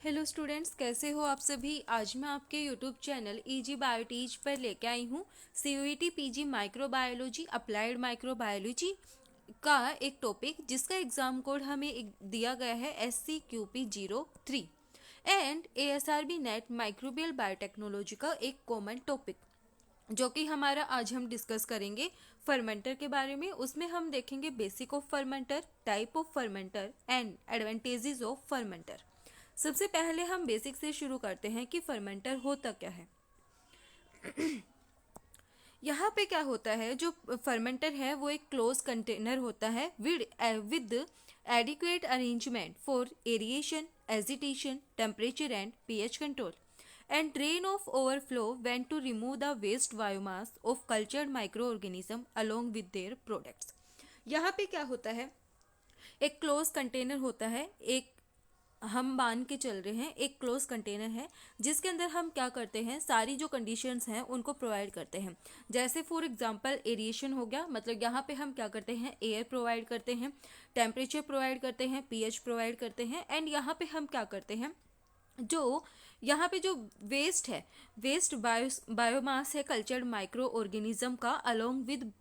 Hello students, कैसे हो आप सभी। आज मैं आपके यूट्यूब चैनल इजी बायोटीज पर लेके आई हूँ CUET PG microbiology applied microbiology का एक टॉपिक जिसका एग्जाम कोड हमें दिया गया है SCQP03 and ASRB net microbial biotechnology का एक कॉमन टॉपिक जो कि हमारा आज हम डिस्कस करेंगे फर्मेंटर के बारे में। उसमें हम देखेंगे basic of fermenter, type of fermenter and advantages of fermenter. सबसे पहले हम बेसिक से शुरू करते हैं कि फर्मेंटर होता क्या है। यहाँ पे क्या होता है, जो फर्मेंटर है वो एक क्लोज कंटेनर होता है with adequate arrangement for aeration, agitation, temperature and pH control and drain of overflow when to remove the waste biomass of cultured microorganism along with their products। यहाँ पे क्या होता है, एक क्लोज कंटेनर होता है, एक हम मान के चल रहे हैं एक क्लोज कंटेनर है जिसके अंदर हम क्या करते हैं, सारी जो कंडीशंस हैं उनको प्रोवाइड करते हैं। जैसे फॉर एग्जांपल एरिएशन हो गया, मतलब यहाँ पे हम क्या करते हैं, एयर प्रोवाइड करते हैं, टेम्परेचर प्रोवाइड करते हैं, pH प्रोवाइड करते हैं एंड यहाँ पे हम क्या करते हैं, जो यहाँ पे जो वेस्ट है, वेस्ट बायोमास है कल्चर्ड माइक्रो ऑर्गेनिज्म का अलोंग विद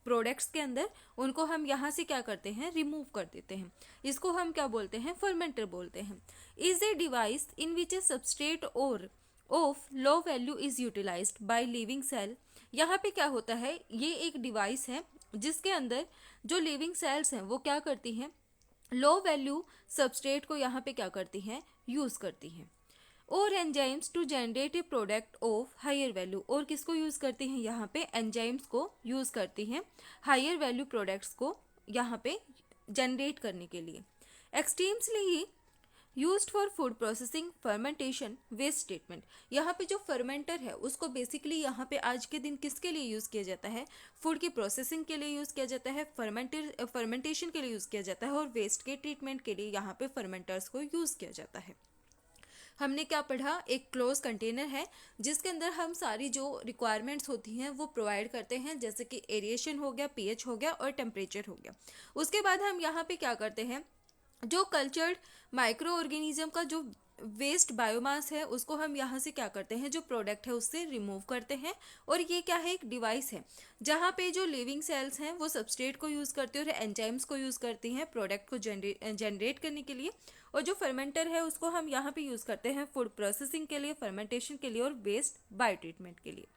प्रोडक्ट्स के अंदर, उनको हम यहाँ से क्या करते हैं, रिमूव कर देते हैं। इसको हम क्या बोलते हैं, फर्मेंटर बोलते हैं। Is a device in which a substrate or of low value is utilised by living cell. यहाँ पे क्या होता है, ये एक डिवाइस है जिसके अंदर जो लिविंग सेल्स हैं वो क्या करती हैं, लो वैल्यू सबस्ट्रेट को यहाँ पे क्या करती हैं, यूज करती हैं। और enzymes to generate a product of higher value, और किसको यूज करती हैं, यहाँ पे एंजाइम्स को यूज करती हैं हायर वैल्यू प्रोडक्ट्स को यहाँ पे जनरेट करने के लिए। Extremely used for food processing, fermentation, waste treatment. यहाँ पे जो फर्मेंटर है उसको बेसिकली यहाँ पे आज के दिन किसके लिए यूज़ किया जाता है, फूड की प्रोसेसिंग के लिए यूज़ किया जाता है, फर्मेंटेशन के लिए यूज़ किया जाता है और वेस्ट के ट्रीटमेंट के लिए यहाँ पे फर्मेंटर्स को यूज़ किया जाता है। हमने क्या पढ़ा, एक क्लोज कंटेनर है जिसके अंदर हम सारी जो रिक्वायरमेंट्स होती हैं वो प्रोवाइड करते हैं, जैसे कि एरिएशन हो गया, pH हो गया और टेम्परेचर हो गया। उसके बाद हम यहाँ पे क्या करते हैं, जो कल्चर्ड माइक्रो ऑर्गेनिज्म का जो वेस्ट बायोमास है उसको हम यहाँ से क्या करते हैं, जो प्रोडक्ट है उससे रिमूव करते हैं। और ये क्या है, एक डिवाइस है जहाँ पे जो लिविंग सेल्स हैं वो सबस्ट्रेट को यूज़ करती है और एंजाइम्स को यूज़ करती हैं प्रोडक्ट को जनरेट करने के लिए। और जो फर्मेंटर है उसको हम यहाँ पे यूज़ करते हैं फूड प्रोसेसिंग के लिए, फर्मेंटेशन के लिए और वेस्ट बायो ट्रीटमेंट के लिए।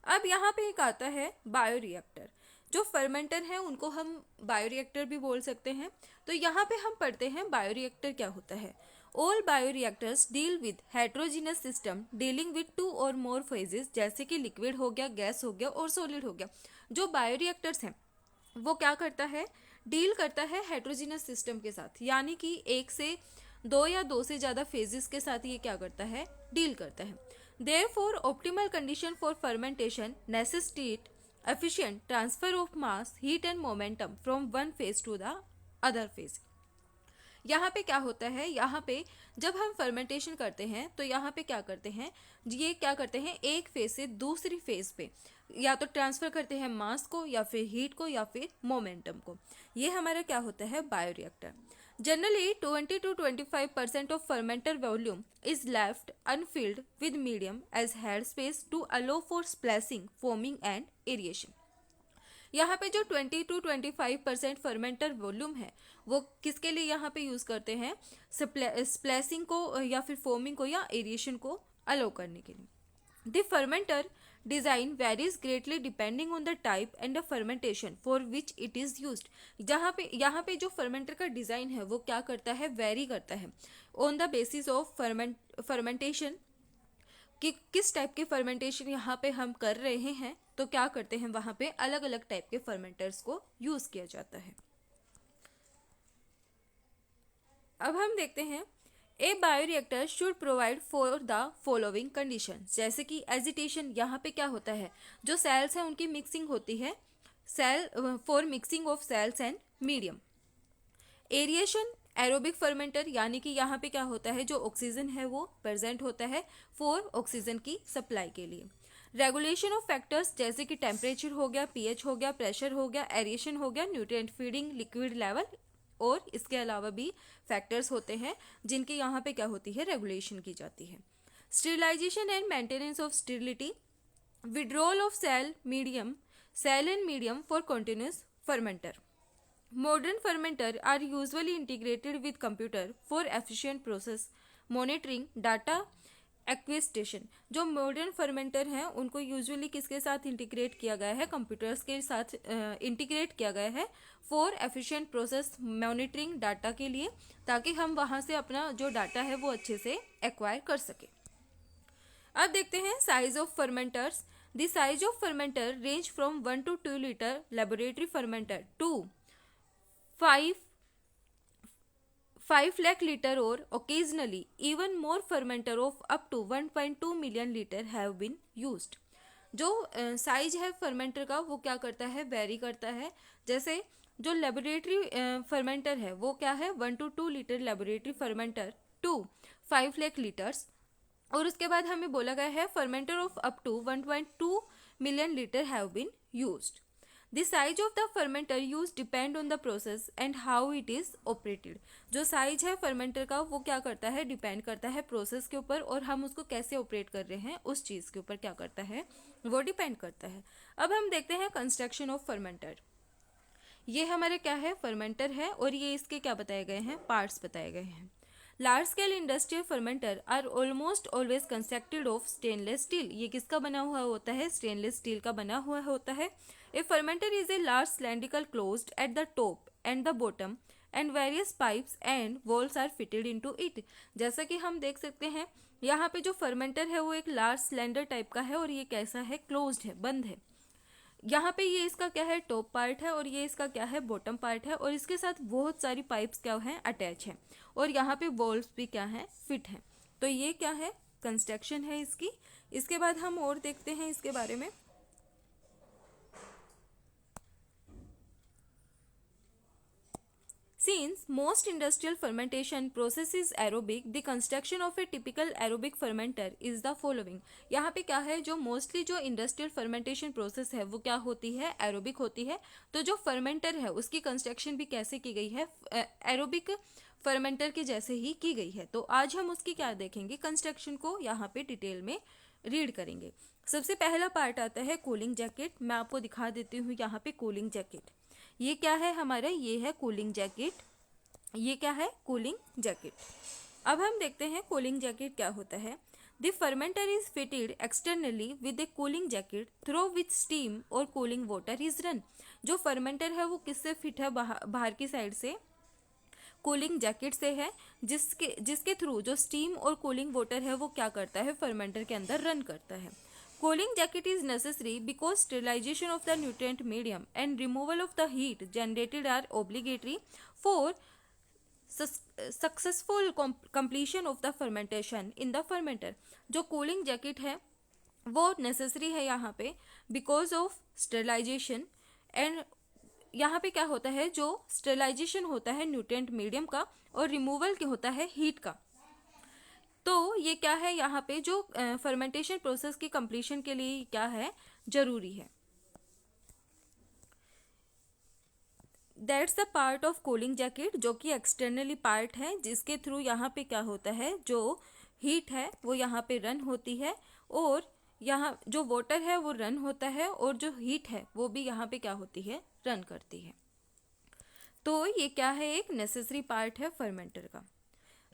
अब यहाँ पे एक आता है बायोरिएक्टर। जो फर्मेंटर है उनको हम बायोरिएक्टर भी बोल सकते हैं। तो यहाँ पे हम पढ़ते हैं बायोरिएक्टर क्या होता है। All bioreactors deal with heterogeneous system dealing with two और मोर फेजेस, जैसे कि लिक्विड हो गया, गैस हो गया और सॉलिड हो गया। जो बायोरिएक्टर्स हैं वो क्या करता है, डील करता है हेट्रोजीनस सिस्टम के साथ, यानी कि एक से दो या दो से ज़्यादा फेजेस के साथ ये क्या करता है, डील करता है। Therefore, optimal condition for fermentation necessitate efficient transfer of mass, heat and momentum from one phase to the other phase। यहाँ पे क्या होता है, यहाँ पे जब हम फर्मेंटेशन करते हैं तो यहाँ पे क्या करते हैं, ये क्या करते हैं, एक फेज से दूसरी फेज पे या तो ट्रांसफर करते हैं मास को या फिर हीट को या फिर मोमेंटम को। ये हमारा क्या होता है, bioreactor. Generally, 20 to 25% of fermenter volume is left unfilled with medium as head space to allow for splashing, foaming and aeration। यहाँ पे जो 20 to 25% फर्मेंटर वॉल्यूम है वो किसके लिए यहाँ पे यूज़ करते हैं, स्प्लैशिंग को या फिर फोमिंग को या एरिएशन को अलो करने के लिए। The fermenter design varies greatly depending on the type and the fermentation for which it is used. यहाँ पे जो फर्मेंटर का डिज़ाइन है वो क्या करता है, वेरी करता है on the basis of fermentation, कि किस टाइप के फर्मेंटेशन यहाँ पे हम कर रहे हैं। तो क्या करते हैं, वहाँ पे अलग अलग टाइप के फर्मेंटर्स को यूज़ किया जाता है। अब हम देखते हैं, a bioreactor should provide for the following condition, जैसे कि एजिटेशन। यहाँ पे क्या होता है, जो सेल्स हैं उनकी मिक्सिंग होती है, cell for mixing of cells and medium. Aeration, aerobic fermenter, यानी कि यहाँ पे क्या होता है, जो ऑक्सीजन है वो प्रेजेंट होता है फॉर ऑक्सीजन की सप्लाई के लिए। रेगुलेशन ऑफ फैक्टर्स, जैसे कि टेम्परेचर हो गया, pH हो गया, प्रेशर हो गया, एरिएशन हो गया, न्यूट्रिएंट फीडिंग, लिक्विड लेवल और इसके अलावा भी फैक्टर्स होते हैं जिनकी यहाँ पे क्या होती है, रेगुलेशन की जाती है। Sterilization and maintenance of sterility, withdrawal of cell and medium for continuous fermenter. Modern fermenter are usually integrated with computer for efficient process monitoring, data acquisition. जो मॉडर्न फर्मेंटर हैं उनको यूजुअली किसके साथ इंटीग्रेट किया गया है, कंप्यूटर्स के साथ इंटीग्रेट किया गया है for efficient process monitoring, data के लिए, ताकि हम वहाँ से अपना जो डाटा है वो अच्छे से एक्वायर कर सके। अब देखते हैं size of fermenters. The size of fermenter range from 1 to 2 litre laboratory fermenter to 5 lakh liter or occasionally even more fermenter of up to 1.2 million liter have been used। जो साइज है fermenter का वो क्या करता है, very करता है। जैसे जो लेबोरेटरी फर्मेंटर है वो क्या है, 1 to 2 litre laboratory fermenter to 5 lakh litres, और उसके बाद हमें बोला गया है fermenter of up to 1.2 million litre have been used. The size of the fermenter use depend on the process and how it is operated. जो size है fermenter का वो क्या करता है, डिपेंड करता है प्रोसेस के ऊपर, और हम उसको कैसे ऑपरेट कर रहे हैं उस चीज़ के ऊपर क्या करता है, वो डिपेंड करता है। अब हम देखते हैं कंस्ट्रक्शन ऑफ फर्मेंटर। ये हमारे क्या है, फर्मेंटर है, और ये इसके क्या बताए गए हैं, पार्ट्स बताए गए हैं। Large scale industrial fermenter are almost always constructed of stainless steel. ये किसका बना हुआ होता है, स्टेनलेस स्टील का बना हुआ होता है। A fermenter is a large cylindrical closed at the top and the bottom and various pipes and valves are fitted into it. जैसा कि हम देख सकते हैं यहाँ पे जो फर्मेंटर है वो एक लार्ज सिलेंडर टाइप का है, और ये कैसा है, क्लोज्ड है, बंद है। यहाँ पे ये इसका क्या है, टॉप पार्ट है, और ये इसका क्या है, बॉटम पार्ट है, और इसके साथ बहुत सारी पाइप्स क्या हैं, अटैच हैं, और यहाँ पे वॉल्स भी क्या हैं, फिट हैं। तो ये क्या है, कंस्ट्रक्शन है इसकी। इसके बाद हम और देखते हैं इसके बारे में। Since most industrial fermentation process is aerobic, the construction of a typical aerobic fermenter is the following। यहाँ पे क्या है, जो मोस्टली जो इंडस्ट्रियल फर्मेंटेशन प्रोसेस है वो क्या होती है, एरोबिक होती है। तो जो फर्मेंटर है उसकी कंस्ट्रक्शन भी कैसे की गई है, एरोबिक फर्मेंटर के जैसे ही की गई है। तो आज हम उसकी क्या देखेंगे, कंस्ट्रक्शन को यहाँ पे डिटेल में रीड करेंगे। सबसे पहला पार्ट आता है कूलिंग जैकेट। मैं आपको दिखा देती हूँ यहाँ पे कूलिंग जैकेट। ये क्या है हमारा, ये है कूलिंग जैकेट। ये क्या है, कूलिंग जैकेट। अब हम देखते हैं कूलिंग जैकेट क्या होता है। The fermenter is fitted externally with A cooling jacket through which steam और कूलिंग वाटर इज रन। जो फर्मेंटर है वो किससे फिट है, बाहर की साइड से कूलिंग जैकेट से है, जिसके थ्रू जो स्टीम और कूलिंग वाटर है वो क्या करता है, फर्मेंटर के अंदर रन करता है। Cooling jacket is necessary because sterilization of the nutrient medium and removal of the heat generated are obligatory for successful completion of the fermentation in the fermenter। जो cooling jacket है वो necessary है यहाँ पे because of sterilization, and यहाँ पे क्या होता है, जो sterilization होता है nutrient medium का, और removal क्या होता है, heat का। तो ये क्या है, यहाँ पे जो फर्मेंटेशन प्रोसेस की कंप्लीशन के लिए क्या है, जरूरी है। That's the part of cooling jacket, जो कि एक्सटर्नली पार्ट है, जिसके थ्रू यहाँ पे क्या होता है, जो हीट है वो यहाँ पे रन होती है, और यहाँ जो वाटर है वो रन होता है, और जो हीट है वो भी यहाँ पे क्या होती है, रन करती है। तो ये क्या है, एक नेसेसरी पार्ट है फर्मेंटर का।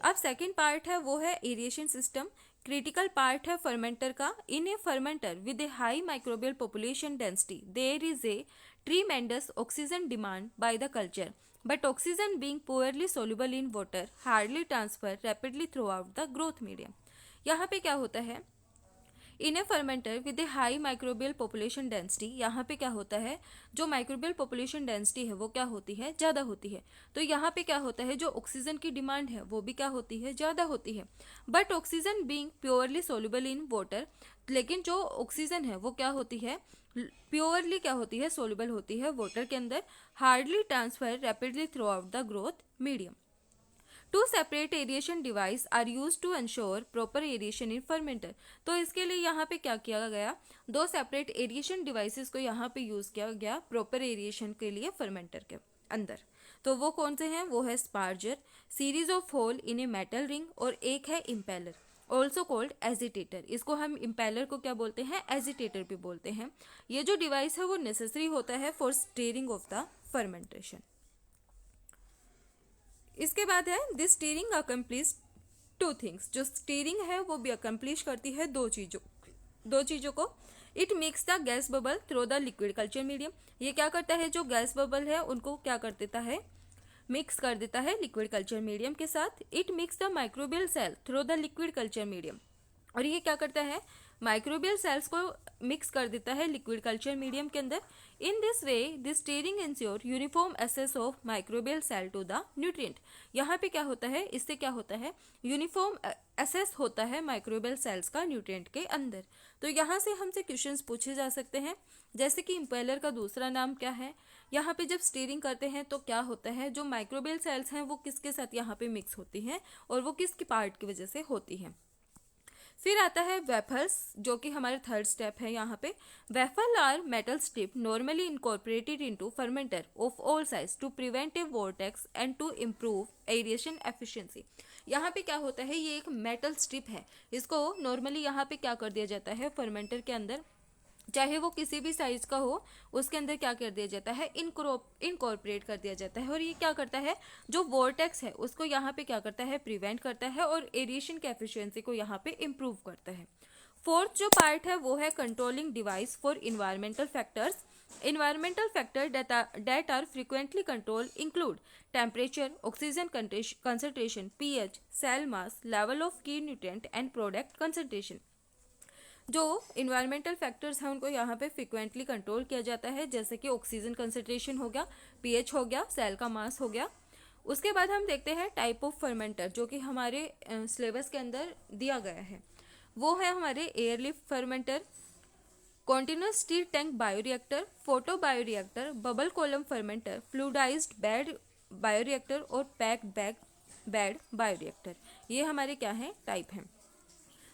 अब सेकेंड पार्ट है वो है एरिएशन सिस्टम। क्रिटिकल पार्ट है फर्मेंटर का। In a fermenter with a high microbial population density there is a tremendous oxygen demand by the culture, but oxygen being poorly soluble in water hardly transfer rapidly throughout the growth medium. यहाँ पे क्या होता है, in a fermenter with a high microbial population density, यहाँ पे क्या होता है, जो माइक्रोबियल पॉपुलेशन डेंसिटी है वो क्या होती है, ज़्यादा होती है। तो यहाँ पे क्या होता है, जो ऑक्सीजन की डिमांड है वो भी क्या होती है, ज़्यादा होती है। But oxygen being purely soluble in water, लेकिन जो ऑक्सीजन है वो क्या होती है, प्योरली क्या होती है, सोल्यूबल होती है वाटर के अंदर, hardly transfer rapidly throughout the growth medium. Two separate aeration device are use to ensure proper aeration in fermenter. तो इसके लिए यहाँ पे क्या किया गया, दो सेपरेट एरिएशन डिवाइसेस को यहाँ पे यूज किया गया प्रॉपर एरिएशन के लिए फर्मेंटर के अंदर। तो वो कौन से हैं, वो है sparger, series of hole in a metal ring, और एक है इम्पेलर, ऑल्सो कॉल्ड एजिटेटर। इसको हम इम्पेलर को क्या बोलते हैं, एजिटेटर भी बोलते हैं। ये जो डिवाइस है वो नेसेसरी होता है for steering of the fermentation. इसके बाद है this steering accomplish two things. जो स्टीयरिंग है वो भी अकम्प्लिश करती है दो चीज़ों को। It makes the gas bubble through the liquid culture medium. ये क्या करता है, जो गैस बबल है उनको क्या कर देता है, मिक्स कर देता है लिक्विड कल्चर मीडियम के साथ। It mix the microbial cell through the liquid culture medium. और ये क्या करता है, माइक्रोबियल सेल्स को मिक्स कर देता है लिक्विड कल्चर मीडियम के अंदर। In this way this steering ensure uniform access of microbial cell to the nutrient. यहाँ पे क्या होता है, इससे क्या होता है, यूनिफॉर्म एक्सेस होता है माइक्रोबियल सेल्स का न्यूट्रिएंट के अंदर। तो यहाँ से हमसे क्वेश्चंस पूछे जा सकते हैं, जैसे कि इम्पेलर का दूसरा नाम क्या है। यहाँ पे जब स्टीयरिंग करते हैं तो क्या होता है, जो माइक्रोबियल सेल्स हैं वो किसके साथ यहाँ पे मिक्स होती हैं और वो किसकी पार्ट की वजह से होती हैं। फिर आता है वेफल्स, जो कि हमारे थर्ड स्टेप है यहाँ पे। Baffle are metal strip normally incorporated into fermenter of all size to prevent a vortex and to improve aeration efficiency. यहाँ पे क्या होता है, ये एक मेटल स्ट्रिप है, इसको नॉर्मली यहाँ पे क्या कर दिया जाता है, फर्मेंटर के अंदर, चाहे वो किसी भी साइज का हो, उसके अंदर क्या कर दिया जाता है, इनकॉर्पोरेट कर दिया जाता है। और ये क्या करता है, जो वोर्टेक्स है उसको यहाँ पे क्या करता है, प्रिवेंट करता है और एरिएशन की एफिशिएंसी को यहाँ पे इम्प्रूव करता है। फोर्थ जो पार्ट है वो है controlling device for environmental factors. Environmental factors that are frequently controlled include temperature, oxygen concentration, pH, cell mass, level of key nutrient and product concentration। जो इन्वायरमेंटल फैक्टर्स हैं उनको यहाँ पे फ्रिक्वेंटली कंट्रोल किया जाता है, जैसे कि ऑक्सीजन कंसंट्रेशन हो गया, पीएच हो गया, सेल का मास हो गया। उसके बाद हम देखते हैं टाइप ऑफ फर्मेंटर, जो कि हमारे सिलेबस के अंदर दिया गया है। वो है हमारे airlift fermenter, continuous stir tank bioreactor, photo bioreactor, bubble column fermenter, fluidised bed bioreactor और पैक्ड बेड बायोरिएक्टर। ये हमारे क्या है, टाइप हैं।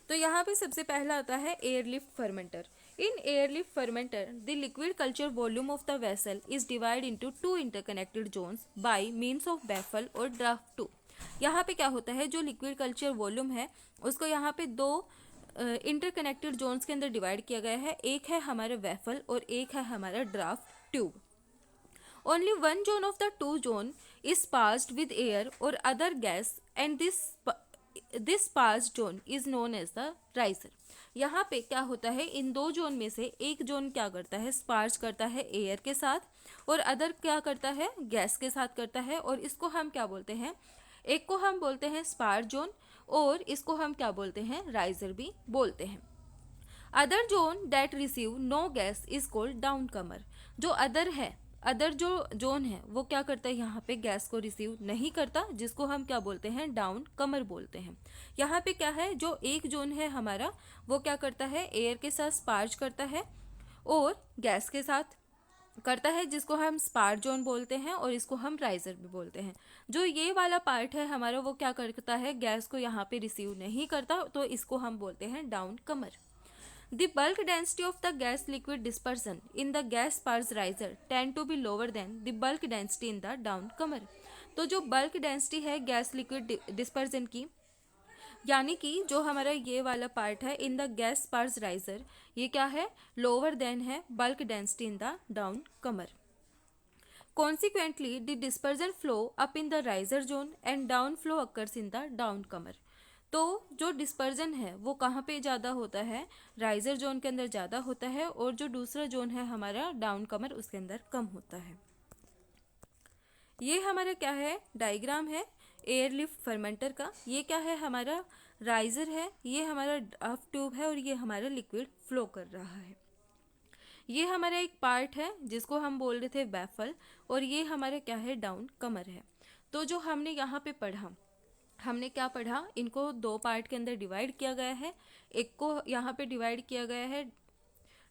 तो यहाँ पे सबसे पहला आता है airlift fermenter. In airlift fermenter the liquid culture volume of the vessel is divide into two interconnected zones by means of baffle और ड्राफ्ट टू। यहाँ पे क्या होता है, जो लिक्विड कल्चर वॉल्यूम है उसको यहाँ पे दो इंटरकनेक्टेड जोन्स के अंदर डिवाइड किया गया है। एक है हमारा वेफल और एक है हमारा draft tube. Only one zone of the two zone is passed with air or other gas and this passed zone is known as the riser। यहाँ पे क्या होता है, इन दो जोन में से एक जोन क्या करता है, स्पार्ज करता है एयर के साथ और अदर क्या करता है, गैस के साथ करता है। और इसको हम क्या बोलते हैं, एक को हम बोलते हैं स्पार्ज जोन और इसको हम क्या बोलते हैं, राइजर भी बोलते हैं। Other zone that receive no gas is called downcomer. जो अदर जो जोन है वो क्या करता है, यहाँ पे गैस को रिसीव नहीं करता, जिसको हम क्या बोलते हैं, डाउन कमर बोलते हैं। यहाँ पे क्या है, जो एक जोन है हमारा वो क्या करता है, एयर के साथ स्पार्ज करता है और गैस के साथ करता है, जिसको हम स्पार्ज जोन बोलते हैं और इसको हम राइजर भी बोलते हैं। जो ये वाला पार्ट है हमारा वो क्या करता है, गैस को यहाँ पे रिसीव नहीं करता, तो इसको हम बोलते हैं down Qamar. The bulk density of the gas liquid dispersion in the gas sparge riser tend to be lower than the bulk density in the downcomer। तो जो bulk density है गैस लिक्विड डिस्पर्जन की, यानी कि जो हमारा ये वाला पार्ट है इन द गैस स्पार्ज राइजर, ये क्या है, लोअर देन है bulk density in the down Qamar. Consequently, the dispersion flow up in the riser zone and down flow occurs in the down comer। तो जो डिस्पर्जन है वो कहाँ पे ज़्यादा होता है, राइजर जोन के अंदर ज़्यादा होता है और जो दूसरा जोन है हमारा डाउन कमर उसके अंदर कम होता है। ये हमारा क्या है, डायग्राम है एयरलिफ्ट फर्मेंटर का। ये क्या है, हमारा राइजर है, ये हमारा ड्राफ्ट ट्यूब है और ये हमारा लिक्विड फ्लो कर रहा है। ये हमारा एक पार्ट है जिसको हम बोल रहे थे बैफल और ये हमारा क्या है, डाउन कमर है। तो जो हमने यहाँ पे पढ़ा, हमने क्या पढ़ा, इनको दो पार्ट के अंदर डिवाइड किया गया है। एक को यहाँ पे डिवाइड किया गया है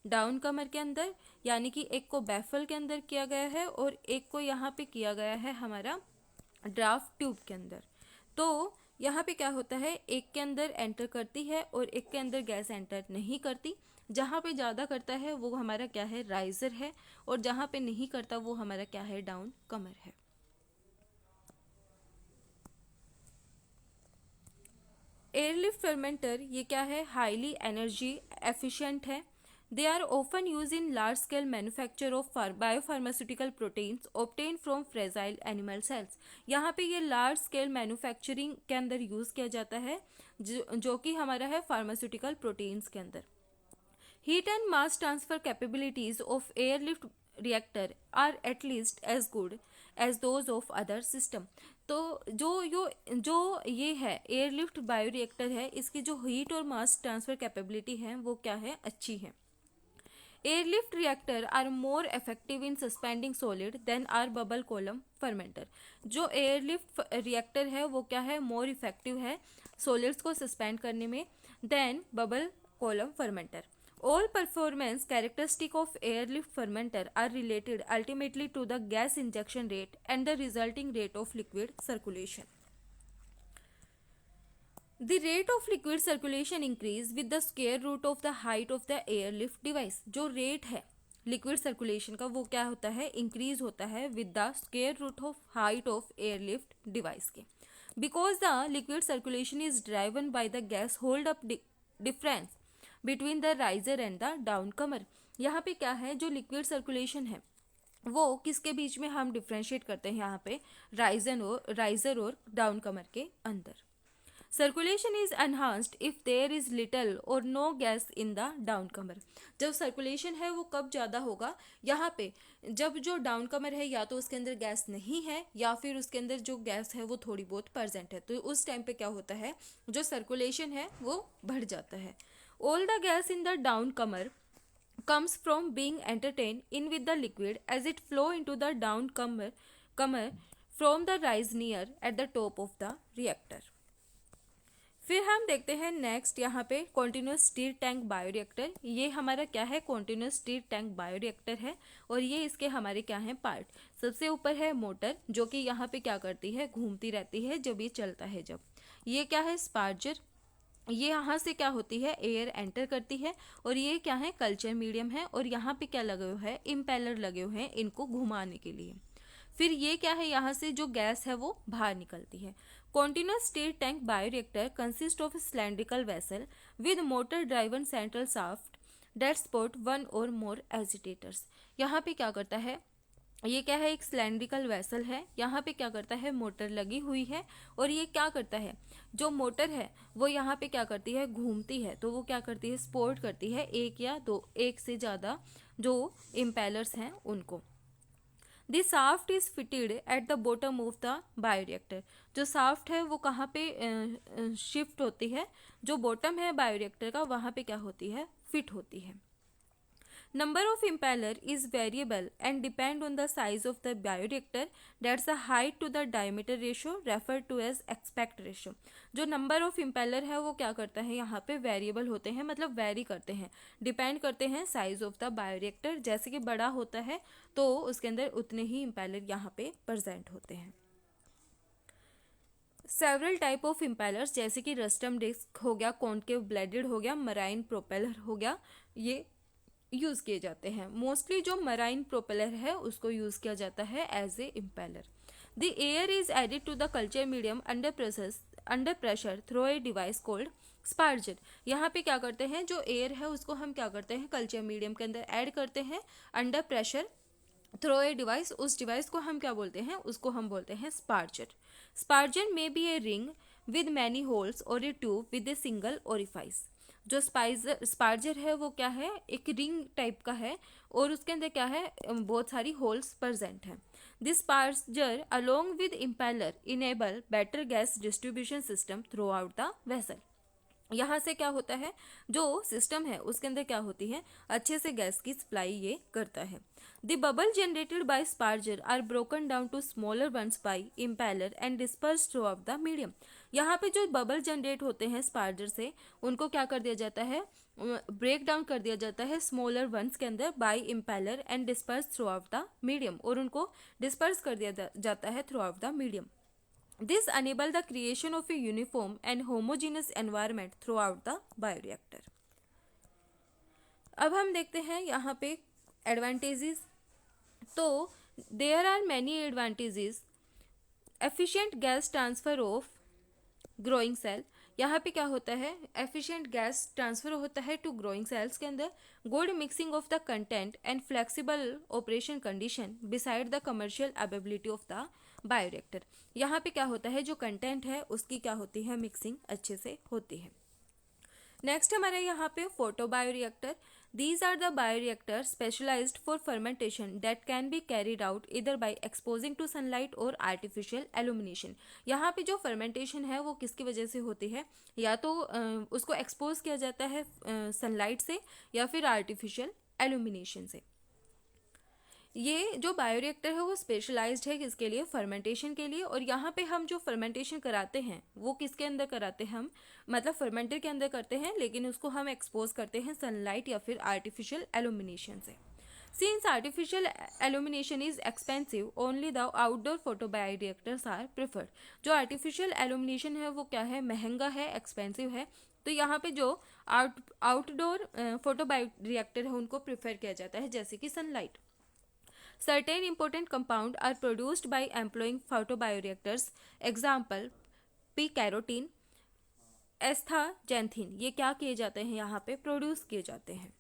डाउन कमर के अंदर, यानी कि एक को बैफल के अंदर किया गया है और एक को यहाँ पे किया गया है हमारा ड्राफ्ट ट्यूब के अंदर। तो यहाँ पे क्या होता है, एक के अंदर एंटर करती है और एक के अंदर गैस एंटर नहीं करती। जहाँ पे ज़्यादा करता है वो हमारा क्या है, राइजर है, और जहाँ पे नहीं करता वो हमारा क्या है, डाउन कमर है। एयरलिफ्ट फर्मेंटर ये क्या है, हाईली एनर्जी एफिशिएंट है. They are often use in large scale manufacture of biopharmaceutical proteins obtain from fragile animal cells. यहाँ पे ये लार्ज स्केल मैन्युफैक्चरिंग के अंदर यूज़ किया जाता है, जो कि हमारा है फार्मास्यूटिकल प्रोटीन्स के अंदर. Heat and mass transfer capabilities of airlift reactor are at least as good as those of other system. तो जो ये है एयरलिफ्ट बायोरिएक्टर है, इसकी जो हीट और मास ट्रांसफर कैपेबिलिटी है वो क्या है, अच्छी है. Airlift reactor are more effective in suspending solid than are bubble column fermenter. जो एयरलिफ्ट रिएक्टर है वो क्या है, मोर इफेक्टिव है सॉलिड्स को सस्पेंड करने में than bubble column fermenter. All performance characteristic of airlift fermenter are related ultimately to the gas injection rate and the resulting rate of liquid circulation. The rate of liquid circulation increase with the square root of the height of the airlift device. जो rate है liquid circulation का वो क्या होता है, increase होता है with the square root of height of airlift device के. Because the liquid circulation is driven by the gas hold up difference between the riser and the downcomer. यहाँ पे क्या है, जो लिक्विड सर्कुलेशन है वो किसके बीच में हम डिफ्रेंशिएट करते हैं, यहाँ पे राइजर और डाउन कमर के अंदर. Circulation is enhanced if there is little or no gas in the downcomer. जब सर्कुलेशन है वो कब ज़्यादा होगा, यहाँ पे जब जो डाउन कमर है या तो उसके अंदर गैस नहीं है या फिर उसके अंदर जो गैस है वो थोड़ी बहुत प्रेजेंट है, तो उस टाइम पे क्या होता है, जो सर्कुलेशन है वो बढ़ जाता है. All the gas in the downcomer comes from being entertained in with the liquid as it flow into the downcomer from the rise near at the top of the reactor. फिर हम देखते हैं next यहाँ पे continuous stir tank bioreactor. ये हमारा क्या है, कॉन्टिन्यूस स्टीर टैंक बायोरिएक्टर है और ये इसके हमारे क्या हैं पार्ट. सबसे ऊपर है मोटर जो कि यहाँ पे क्या करती है, घूमती रहती है जब ये चलता है. जब ये क्या है, स्पार्जर, ये यहाँ से क्या होती है, एयर एंटर करती है और ये क्या है, कल्चर मीडियम है और यहाँ पे क्या लगे हुए हैं, इम्पेलर लगे हुए हैं इनको घुमाने के लिए. फिर ये क्या है, यहाँ से जो गैस है वो बाहर निकलती है. Continuous stir tank bioreactor consist of cylindrical vessel with motor driven central shaft that support one or more agitators. यहाँ पे क्या करता है, ये क्या है, एक सिलेंड्रिकल वेसल है, यहाँ पे क्या करता है, मोटर लगी हुई है और ये क्या करता है, जो मोटर है वो यहाँ पे क्या करती है, घूमती है, तो वो क्या करती है, सपोर्ट करती है एक या दो, एक से ज़्यादा जो इम्पेलर्स हैं उनको. The soft is fitted at the bottom of the bioreactor. जो साफ्ट है वो कहाँ पे शिफ्ट होती है, जो बॉटम है बायोरिएक्टर का वहाँ पे क्या होती है, फिट होती है. Number of impeller is variable and depend on the size of the bioreactor. That's the height to the diameter ratio referred to as aspect ratio. जो नंबर ऑफ इम्पेलर है वो क्या करता है, यहाँ पे वेरिएबल होते हैं, मतलब वेरी करते हैं, डिपेंड करते हैं साइज ऑफ द बायोरिएक्टर. जैसे कि बड़ा होता है तो उसके अंदर उतने ही इम्पेलर यहाँ पे प्रेजेंट होते हैं. सेवरल टाइप ऑफ इम्पेलर्स जैसे कि रस्टम डिस्क हो गया, कॉन्केव ब्लेडेड हो गया, मराइन प्रोपेलर हो गया, ये यूज़ किए जाते हैं. मोस्टली जो मराइन प्रोपेलर है उसको यूज़ किया जाता है as a impeller. The air is added to the culture medium under pressure through a device called sparger. यहाँ पे क्या करते हैं, जो एयर है उसको हम क्या करते हैं, कल्चर मीडियम के अंदर ऐड करते हैं under pressure through a device. उस डिवाइस को हम क्या बोलते हैं, उसको हम बोलते हैं स्पार्जर. स्पार्जर में be a ring with many holes or a tube with a single orifice. जो स्पार्जर है वो क्या है, एक रिंग टाइप का है और उसके अंदर क्या है, बहुत सारी होल्स प्रेजेंट हैं. This sparger along with impeller enable better gas distribution system through out the vessel. यहाँ से क्या होता है, जो सिस्टम है उसके अंदर क्या होती है, अच्छे से गैस की सप्लाई ये करता है. The bubble generated by sparger are broken down to smaller ones by impeller and disperse throughout the medium. यहाँ पे जो बबल जनरेट होते हैं स्पार्जर से उनको क्या कर दिया जाता है, ब्रेक डाउन कर दिया जाता है स्मॉलर वंस के अंदर by impeller and disperse throughout the medium, और उनको डिस्पर्स कर दिया जाता है throughout the medium. This enable the creation of a uniform and homogeneous environment throughout the bioreactor. अब हम देखते हैं यहाँ पे एडवांटेजेस. तो there are many advantages. Efficient gas transfer of growing cell. यहाँ पे क्या होता है, एफिशिएंट गैस ट्रांसफर होता है टू ग्रोइंग सेल्स के अंदर, good mixing of the content and flexible operation condition beside the commercial availability of the bioreactor. यहाँ पे क्या होता है, जो कंटेंट है उसकी क्या होती है, मिक्सिंग अच्छे से होती है। नेक्स्ट हमारे यहाँ पे photobioreactor. These are the bioreactors specialized for fermentation that can be carried out either by exposing to sunlight or artificial illumination। यहाँ पे जो fermentation है वो किसकी वजह से होती है, या तो उसको expose किया जाता है sunlight से या फिर artificial illumination से। ये जो बायोरिएक्टर है वो स्पेशलाइज्ड है किसके लिए, फर्मेंटेशन के लिए। और यहाँ पे हम जो फर्मेंटेशन कराते हैं वो किसके अंदर कराते हैं, हम मतलब फर्मेंटर के अंदर करते हैं, लेकिन उसको हम एक्सपोज करते हैं सनलाइट या फिर आर्टिफिशियल एल्यूमिनेशन से। Since artificial illumination is expensive, only the outdoor photobioreactors are preferred. जो आर्टिफिशियल एल्यूमिनेशन है वो क्या है, महंगा है, एक्सपेंसिव है, तो यहाँ पे जो आउटडोर फोटोबायोरिएक्टर है उनको प्रेफर किया जाता है, जैसे कि sunlight. Certain important compounds are produced by employing photobioreactors. Example, p-carotene, एस्थाजेंथिन, ये क्या किए जाते हैं, यहाँ पे प्रोड्यूस किए जाते हैं।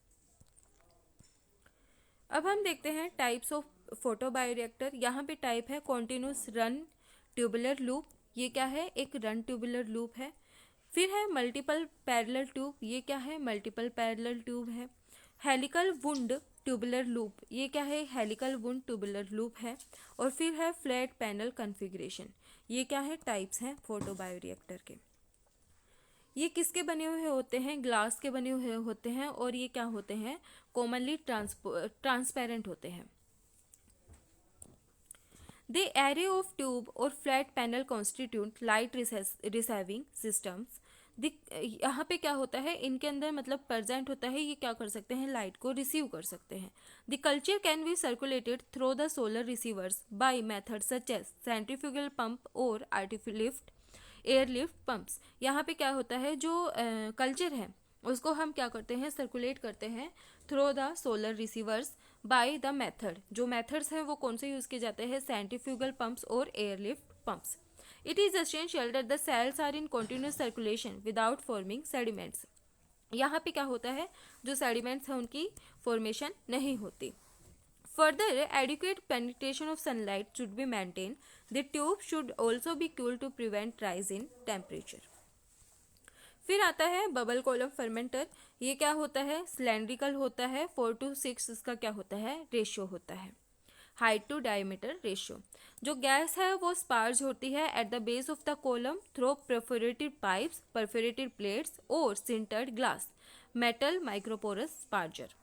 अब हम देखते हैं टाइप्स ऑफ फोटोबायोरिएक्टर। यहाँ पे टाइप है कॉन्टिन्यूस रन ट्यूबुलर लूप, ये क्या है, एक रन ट्यूबुलर लूप है। फिर है मल्टीपल पैरेलल ट्यूब, ये क्या है, मल्टीपल पैरेलल ट्यूब है। हेलिकल वुंड ट्यूबुलर लूप, ये क्या है, हेलिकल वुंड ट्यूबुलर लूप है। और फिर है फ्लैट पैनल कॉन्फ़िगरेशन, ये क्या है, टाइप्स हैं फोटोबायोरिएक्टर के। ये किसके बने हुए होते हैं, ग्लास के बने हुए होते हैं, और ये क्या होते हैं, कॉमनली ट्रांसपेरेंट होते हैं। The array of tube और flat panel constitute light receiving systems। यहाँ पे क्या होता है, इनके अंदर मतलब प्रेजेंट होता है, ये क्या कर सकते हैं, लाइट को रिसीव कर सकते हैं। The culture can be circulated through the solar receivers by method such as centrifugal pump और एयरलिफ्ट पंप्स। यहाँ पे क्या होता है, जो कल्चर है उसको हम क्या करते हैं, सर्कुलेट करते हैं through the solar receivers by the method. जो मेथड्स हैं वो कौन से यूज़ किए जाते हैं, सेंट्रीफ्यूगल पंप्स और airlift pumps. It is essential that the cells are in continuous circulation without forming sediments। यहाँ पे क्या होता है, जो sediments हैं उनकी formation नहीं होती। Further, adequate penetration of sunlight should be maintained. The tube should also be cooled to prevent rise in temperature। फिर आता है बबल कॉलम फर्मेंटर। ये क्या होता है, सिलेंड्रिकल होता है, 4:6 इसका क्या होता है, रेशियो होता है, हाइट टू डायमीटर रेशियो। जो गैस है वो स्पार्ज होती है at the base of the column through perforated pipes, perforated plates और sintered glass metal microporous sparger.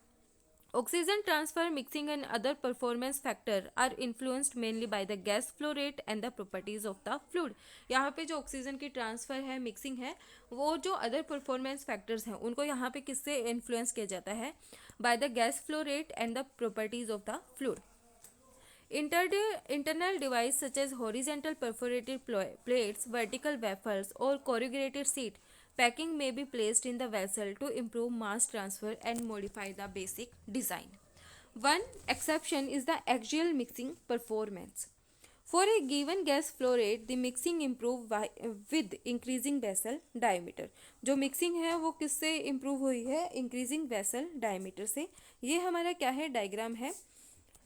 Oxygen transfer, mixing and other performance factor are influenced mainly by the gas flow rate and the properties of the fluid। यहाँ पे जो oxygen की transfer है, mixing है, वो जो other performance factors हैं उनको यहाँ पे किससे इन्फ्लुएंस किया जाता है, bye the gas flow rate and the properties of the fluid. Internal device such as horizontal perforated plates, vertical baffles or corrugated sheet packing may be placed in the vessel to improve mass transfer and modify the basic design। One exception is the axial mixing performance। For a given gas flow rate, the mixing improve with increasing vessel diameter। जो mixing है वो किससे improve हुई है, increasing vessel diameter से। ये हमारा क्या है, डायग्राम है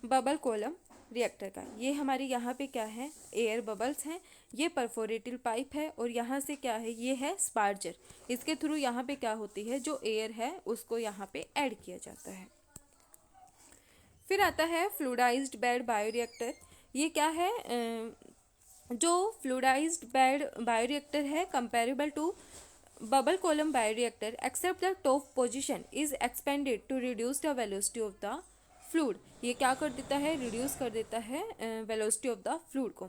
बबल कॉलम रिएक्टर का। ये हमारी यहाँ पे क्या है, एयर बबल्स हैं, ये परफोरेटेड पाइप है, और यहाँ से क्या है, ये है स्पार्जर। इसके थ्रू यहाँ पे क्या होती है, जो एयर है उसको यहाँ पे ऐड किया जाता है। फिर आता है फ्लूइडाइज्ड बेड बायोरिएक्टर। ये क्या है, जो फ्लूइडाइज्ड बेड बायोरिएक्टर है comparable to bubble column bioreactor except the top position is expanded to reduce the velocity of the fluid. ये क्या कर देता है, रिड्यूस कर देता है वेलोसिटी ऑफ द फ्लूइड को,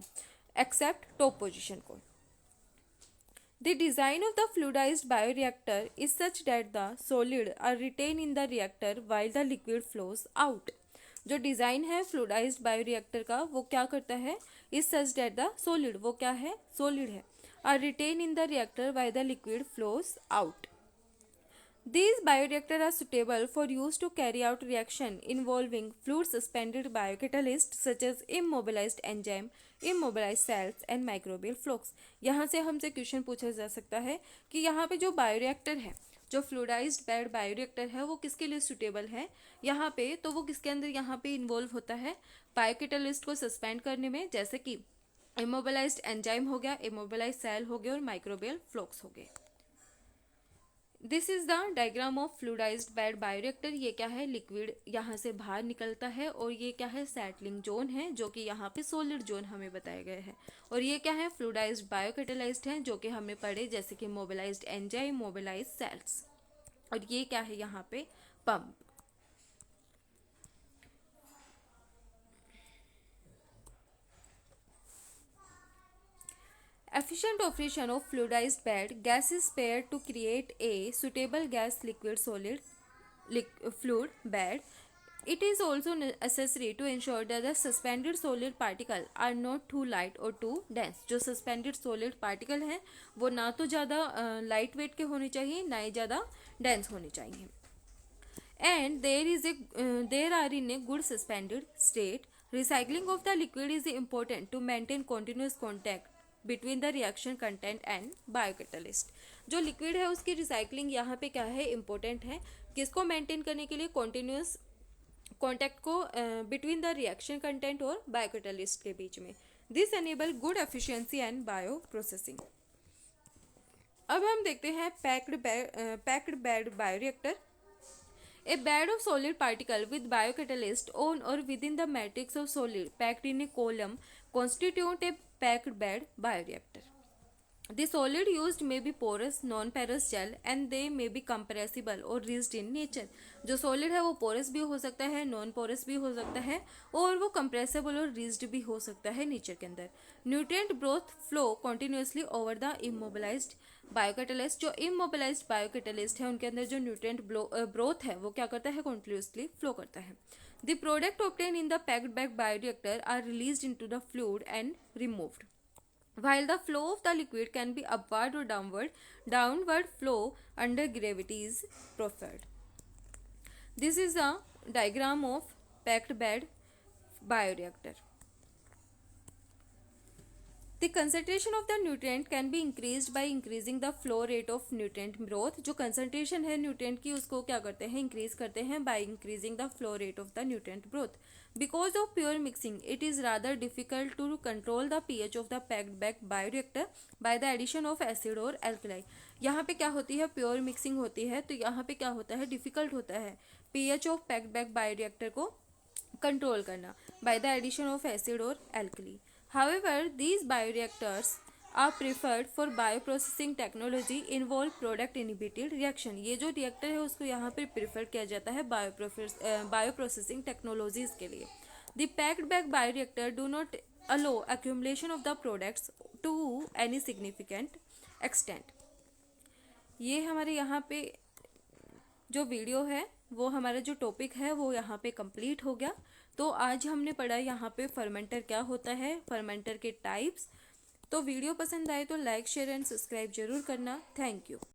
एक्सेप्ट टॉप पोजीशन को। The design of the fluidized bioreactor is such that the solid are retain in the reactor while the liquid flows out. जो डिज़ाइन है फ्लूइडाइज्ड बायोरिएक्टर का वो क्या करता है, is such that the solid, वो क्या है, सॉलिड है, are retain in the reactor while the liquid flows out. These bioreactors are suitable for use to carry out reaction involving fluid suspended biocatalysts such as immobilized enzyme, immobilized cells and microbial flux। यहाँ से हमसे question पूछा जा सकता है कि यहाँ पे जो बायोरिएक्टर है, जो फ्लूइडाइज्ड बेड बायोरिएक्टर है, वो किसके लिए सुटेबल है यहाँ पे, तो वो किसके अंदर यहाँ पे इन्वॉल्व होता है, बायोकेटालिस्ट को सस्पेंड करने में, जैसे कि इमोबिलाइज्ड एंजाइम हो गया, इमोबिलाइज्ड सेल हो गया और माइक्रोबियल फ्लक्स हो गए। This is the diagram of fluidized bed bioreactor. ये क्या है, लिक्विड यहाँ से बाहर निकलता है और ये क्या है, सेटलिंग जोन है, जो कि यहाँ पे सॉलिड जोन हमें बताया गया है। और ये क्या है, फ्लूइडाइज्ड बायोकेटालाइज्ड है, जो कि हमें पढ़े जैसे कि मोबिलाइज्ड एंजाइम, मोबिलाइज्ड सेल्स। और ये क्या है यहाँ पे, pump. Efficient operation of fluidized bed gas is paired to create a suitable gas liquid solid fluid bed. It is also necessary to ensure that the suspended solid particle are not too light or too dense। जो suspended solid particle हैं वो ना तो ज़्यादा light weight के होने चाहिए, ना ही ज़्यादा डेंस होने चाहिए। And there are in a good suspended state। Recycling of the liquid is important to maintain continuous contact between the reaction content and biocatalyst. जो लिक्विड है उसकी रिसाइकलिंग यहाँ पे क्या है, इम्पोर्टेंट है, किसको मेंटेन करने के लिए, कॉन्टिन्यूस कॉन्टैक्ट को बिटवीन द रिएक्शन कंटेंट और बायोकेटालिस्ट के बीच में। This enable good efficiency and bio processing. अब हम देखते हैं packed bed bioreactor. A bed of solid particle with biocatalyst on or within the matrix of solid packed in a column constitute a packed bed bioreactor। The solid used may be porous, non-porous gel and they may be compressible or rigid in nature। जो solid है वो porous भी हो सकता है, non-porous भी हो सकता है और वो compressible और rigid भी हो सकता है nature के अंदर। Nutrient growth flow continuously over the immobilized बायोकेटालिस्ट। जो इमोबिलाइज्ड बायोकेटालिस्ट है उनके अंदर जो न्यूट्रिएंट ग्रोथ है वो क्या करता है, कंटिन्यूसली फ्लो करता है। The product obtain in the packed bag bioreactor are released into the fluid and removed. While the flow of the liquid can be upward or downward flow under gravity is preferred। This is a diagram of packed bed bioreactor। The concentration of the nutrient can be increased by increasing the flow rate of nutrient growth। जो concentration है nutrient की उसको क्या करते हैं, increase करते हैं by increasing the flow rate of the nutrient growth। Because of pure mixing, it is rather difficult to control the pH of the packed bag bioreactor by the addition of acid or alkali। यहाँ पे क्या होती है, pure mixing होती है, तो यहाँ पे क्या होता है, डिफिकल्ट होता है pH of packed bag bioreactor को कंट्रोल करना by the addition of acid or alkali। However, these bioreactors are preferred for bioprocessing technology involve product inhibited reaction। ये जो रिएक्टर है उसको यहाँ पर प्रेफर किया जाता है बायोप्रोसेसिंग टेक्नोलॉजीज के लिए। The packed bag bioreactor do not allow accumulation of the products to any significant extent। ये हमारे यहाँ पे जो वीडियो है वो हमारा जो टॉपिक है वो यहाँ पे कंप्लीट हो गया। तो आज हमने पढ़ा यहाँ पे फर्मेंटर क्या होता है, फर्मेंटर के टाइप्स। तो वीडियो पसंद आए तो लाइक शेयर एंड सब्सक्राइब जरूर करना। Thank you.